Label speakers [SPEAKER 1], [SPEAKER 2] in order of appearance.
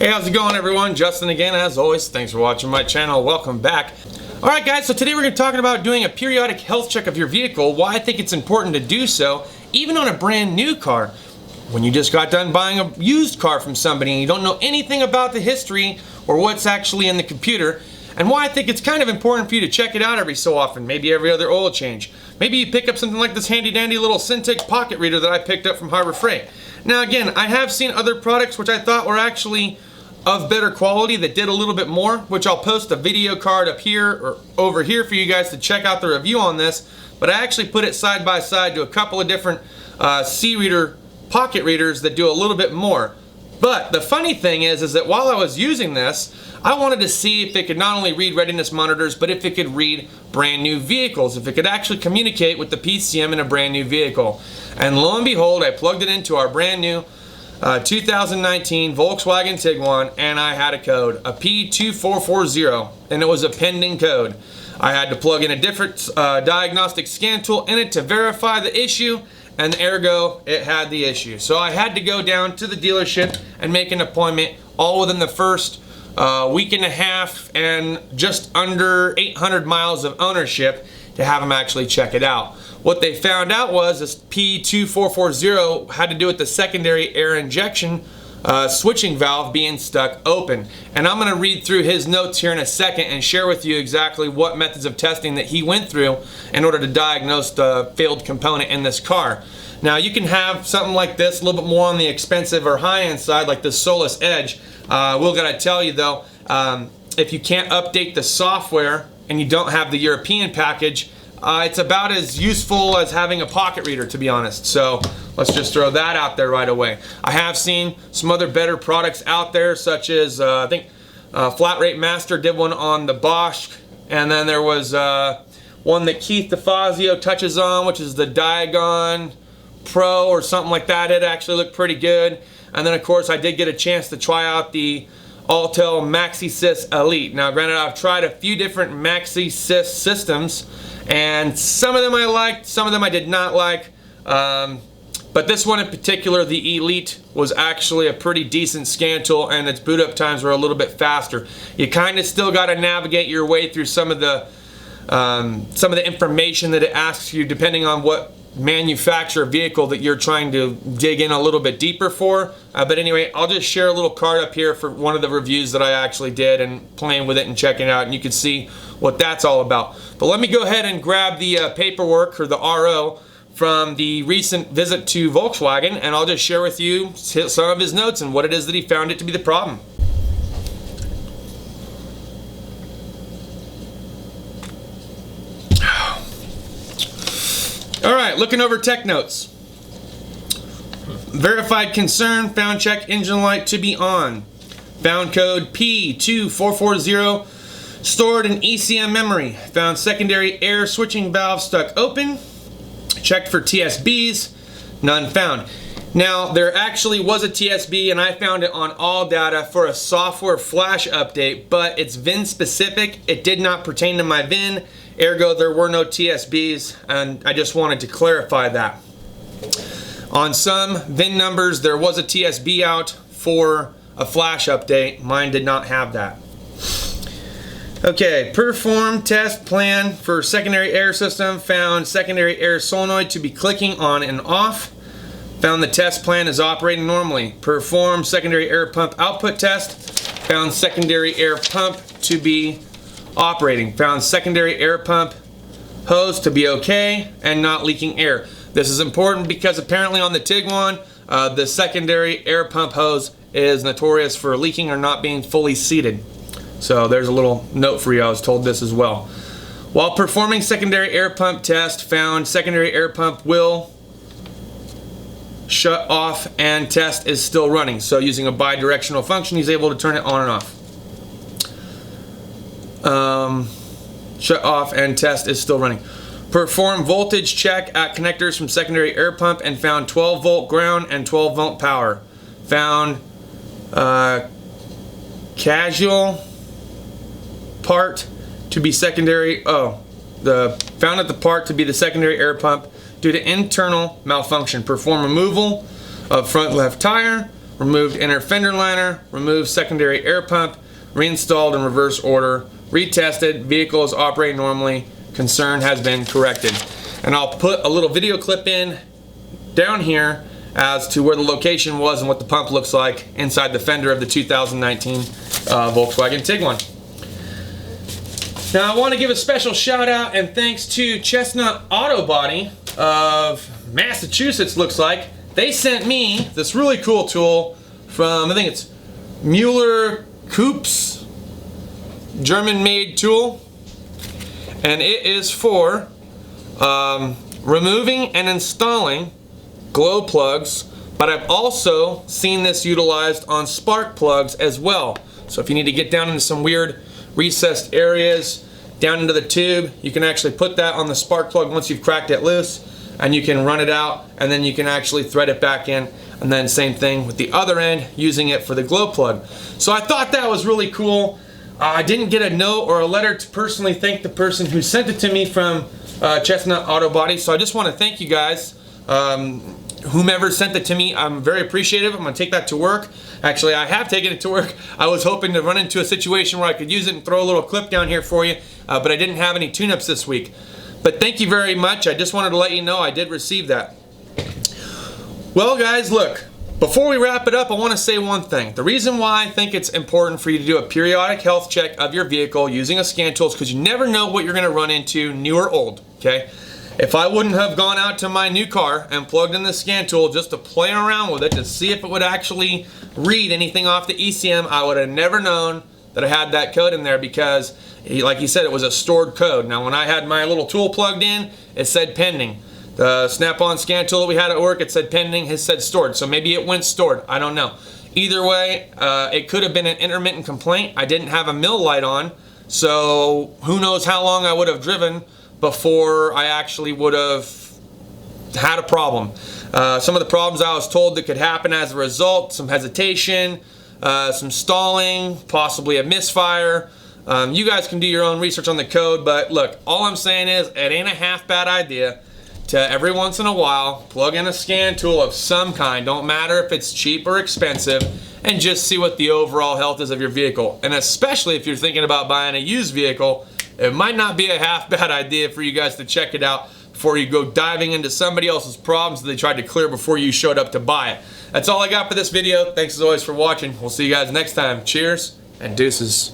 [SPEAKER 1] Hey, how's it going, everyone? Justin again, as always. Thanks for watching my channel. Welcome back. Alright guys, so today we're going to be talking about doing a periodic health check of your vehicle, why I think it's important to do so, even on a brand new car. When you just got done buying a used car from somebody and you don't know anything about the history or what's actually in the computer, and why I think it's kind of important for you to check it out every so often, maybe every other oil change. Maybe you pick up something like this handy dandy little Syntec pocket reader that I picked up from Harbor Freight. Now again, I have seen other products which I thought were actually of better quality that did a little bit more, which I'll post a video card up here or over here for you guys to check out the review on this. But I actually put it side by side to a couple of different C-reader pocket readers that do a little bit more. But the funny thing is that while I was using this, I wanted to see if it could not only read readiness monitors, but if it could read brand new vehicles, if it could actually communicate with the PCM in a brand new vehicle. And lo and behold, I plugged it into our brand new 2019 Volkswagen Tiguan, and I had a code, a P2440, and it was a pending code. I had to plug in a different diagnostic scan tool in it to verify the issue, and ergo, it had the issue. So I had to go down to the dealership and make an appointment, all within the first week and a half and just under 800 miles of ownership to have them actually check it out. What they found out was this P2440 had to do with the secondary air injection switching valve being stuck open. And I'm going to read through his notes here in a second and share with you exactly what methods of testing that he went through in order to diagnose the failed component in this car. Now you can have something like this, a little bit more on the expensive or high-end side, like the Solus Edge. We're going to tell you though, if you can't update the software and you don't have the European package, it's about as useful as having a pocket reader, to be honest. So let's just throw that out there right away. I have seen some other better products out there, such as I think Flat Rate Master did one on the Bosch, and then there was one that Keith DeFazio touches on, which is the Diagon Pro or something like that. It actually looked pretty good. And then of course I did get a chance to try out the Autel MaxiSys Elite. Now granted, I've tried a few different MaxiSys systems, and some of them I liked, some of them I did not like. But this one in particular, the Elite, was actually a pretty decent scan tool, and its boot up times were a little bit faster. You kind of still got to navigate your way through some of the information that it asks you, depending on what manufacturer vehicle that you're trying to dig in a little bit deeper for. But anyway, I'll just share a little card up here for one of the reviews that I actually did and playing with it and checking it out, and you can see what that's all about. But let me go ahead and grab the paperwork, or the RO, from the recent visit to Volkswagen, and I'll just share with you some of his notes and what it is that he found it to be the problem. Alright, looking over tech notes. Verified concern, found check engine light to be on. Found code P2440 stored in ECM memory. Found secondary air switching valve stuck open. Checked for TSBs, none found. Now there actually was a TSB, and I found it on all data for a software flash update, but it's VIN specific. It did not pertain to my VIN. Ergo, there were no TSBs, and I just wanted to clarify that. On some VIN numbers, there was a TSB out for a flash update. Mine did not have that. Okay, perform test plan for secondary air system. Found secondary air solenoid to be clicking on and off. Found the test plan is operating normally. Perform secondary air pump output test. Found secondary air pump to be operating. Found secondary air pump hose to be okay and not leaking air. This is important because apparently on the Tiguan, the secondary air pump hose is notorious for leaking or not being fully seated. So there's a little note for you. I was told this as well. While performing secondary air pump test, found secondary air pump will shut off and test is still running. So using a bi-directional function, he's able to turn it on and off. Shut off and test is still running. Perform voltage check at connectors from secondary air pump and found 12 volt ground and 12 volt power. Found casual part to be secondary. Found at the part to be the secondary air pump due to internal malfunction. Perform removal of front left tire. removed inner fender liner, removed secondary air pump, reinstalled in reverse order, retested, vehicle is operating normally, concern has been corrected. And I'll put a little video clip in down here as to where the location was and what the pump looks like inside the fender of the 2019 Volkswagen Tiguan. Now I want to give a special shout out and thanks to Chestnut Auto Body of Massachusetts, looks like. They sent me this really cool tool from, I think it's Mueller Coops, German-made tool, and it is for removing and installing glow plugs, but I've also seen this utilized on spark plugs as well. So if you need to get down into some weird recessed areas, down into the tube, you can actually put that on the spark plug once you've cracked it loose, and you can run it out, and then you can actually thread it back in, and then same thing with the other end, using it for the glow plug. So I thought that was really cool. I didn't get a note or a letter to personally thank the person who sent it to me from Chestnut Auto Body, so I just want to thank you guys. Whomever sent it to me, I'm very appreciative. I'm going to take that to work. Actually, I have taken it to work. I was hoping to run into a situation where I could use it and throw a little clip down here for you, but I didn't have any tune-ups this week. But thank you very much. I just wanted to let you know I did receive that. Well guys, look, before we wrap it up, I want to say one thing. The reason why I think it's important for you to do a periodic health check of your vehicle using a scan tool is because you never know what you're going to run into, new or old, okay? If I wouldn't have gone out to my new car and plugged in the scan tool just to play around with it to see if it would actually read anything off the ECM, I would have never known that I had that code in there because, like he said, it was a stored code. Now when I had my little tool plugged in, it said pending. The Snap-on scan tool that we had at work, it said pending, it said stored. So maybe it went stored, I don't know. Either way, it could have been an intermittent complaint. I didn't have a mill light on, so who knows how long I would have driven before I actually would have had a problem. Some of the problems I was told that could happen as a result, some hesitation, some stalling, possibly a misfire. You guys can do your own research on the code, but look, all I'm saying is it ain't a half bad idea to every once in a while plug in a scan tool of some kind, don't matter if it's cheap or expensive, and just see what the overall health is of your vehicle. And especially if you're thinking about buying a used vehicle, it might not be a half bad idea for you guys to check it out before you go diving into somebody else's problems that they tried to clear before you showed up to buy it. That's all I got for this video. Thanks as always for watching. We'll see you guys next time. Cheers and deuces.